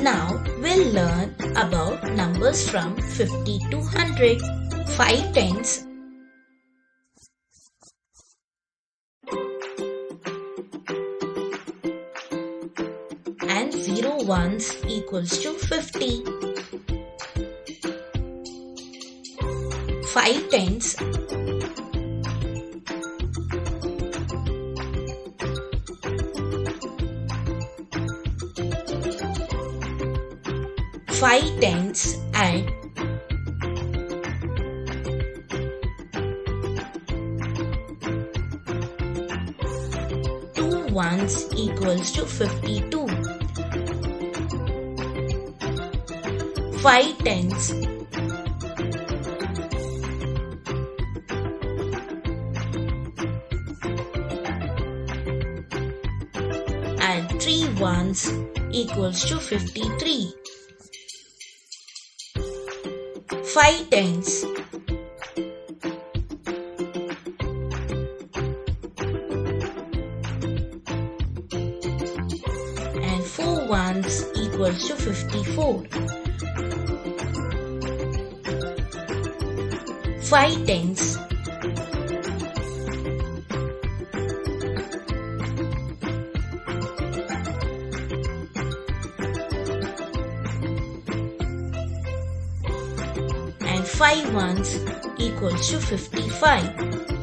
Now we'll learn about numbers from 50 to 100. 5 tens, and 0 ones equals to 50. 5 tens, and 2 ones equals to 52. 5 tens, and 3 ones equals to 53. 5 tens, and 4 ones equals to 54. 5 tens, and 5 ones equals to 55.